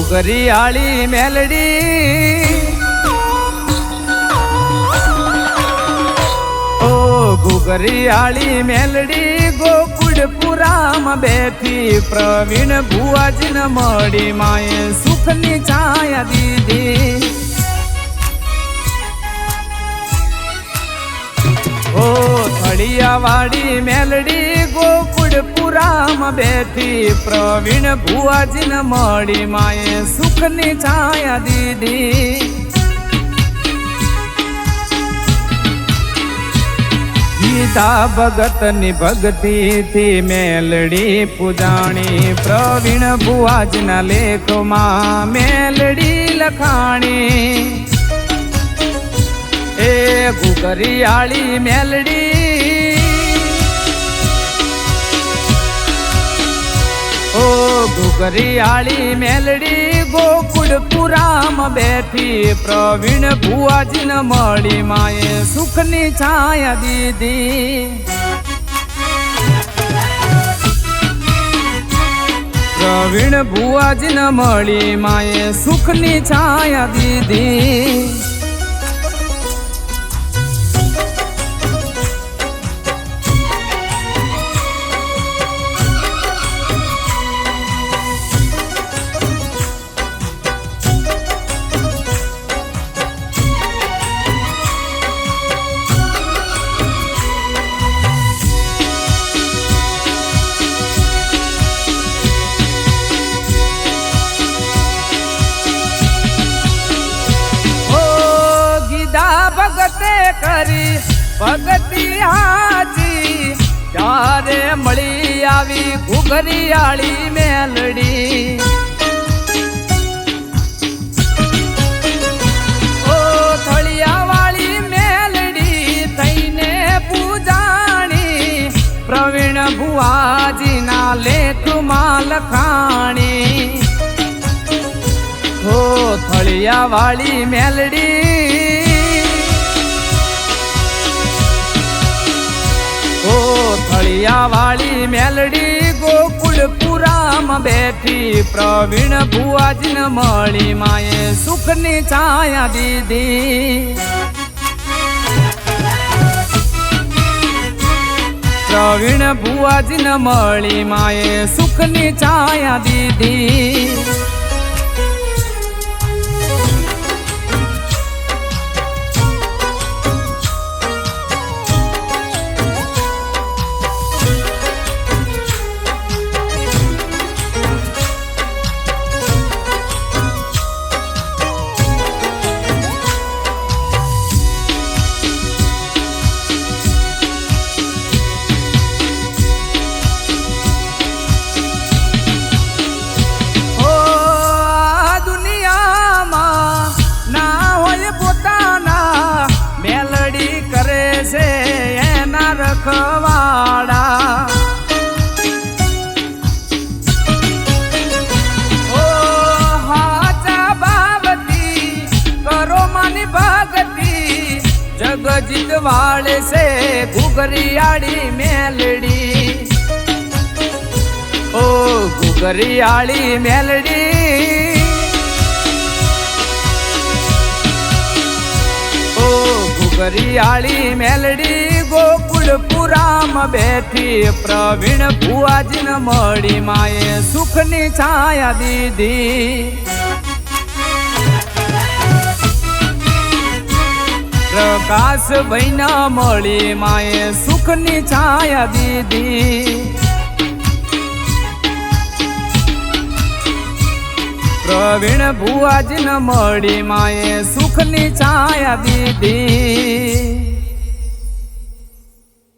ઘુઘરીયાળી મેલડી, ઓ ઘુઘરીયાળી મેલડી ગોકુળપુરામાં બેઠી પ્રવીણ ભુવાજીને મળી માએ સુખની છાયા દીધી. ઓ થળિયાવાળી મેલડી ગોકુળપુરામાં બેઠી પ્રવીણ ભુવાજીને મળી માએ સુખની છાયા દીધી. ગીતા ભગતની ભક્તિથી મેલડી પૂજાણી, પ્રવીણ ભુવાજીના લેખમાં મેલડી લખાણી. એ ઘુઘરીયાળી મેલડી, ઓ ઘુઘરીયાળી મેલડી ગોકુળપુરામાં બેઠી પ્રવીણ ભુવાજીને મળી માએ સુખની છાયા દીધી. પ્રવીણ ભુવાજીને મળી માએ સુખની છાયા દીધી. કરી ભગતી હાજી ત્યારે મળી આવી ઘુઘરીયાળી મેલડી. ઓ થળિયાવાળી મેલડી થઈને પૂજાણી, પ્રવીણ ભુવાજીના લેખમાં લખાણી. ઓ થળિયાવાળી મેલડી, ઓ થળિયાવાળી મેલડી ગોકુળપુરામાં બેઠી પ્રવીણ ભુવાજીને મળી માએ સુખની છાયા દીધી. પ્રવીણ ભુવાજીને મળી માએ સુખની છાયા દીધી. રખવાડા ઓ હાચા બાવતી કરો માની ભગતી, જગજીત વાળે છે ઘુઘરીયાળી મેલડી. ઓ ઘુઘરીયાળી મેલડી, ઓ ઘુઘરીયાળી મેલડી ગોકુળપુરામાં બેઠી પ્રવીણ ભુવાજીને મળી માએ સુખની છાયા દીધી. પ્રકાશ ભાઈને મળી માએ સુખની છાયા દીધી. પ્રવીણ ભુવાજીને મળી માએ સુખની છાયા દીધી.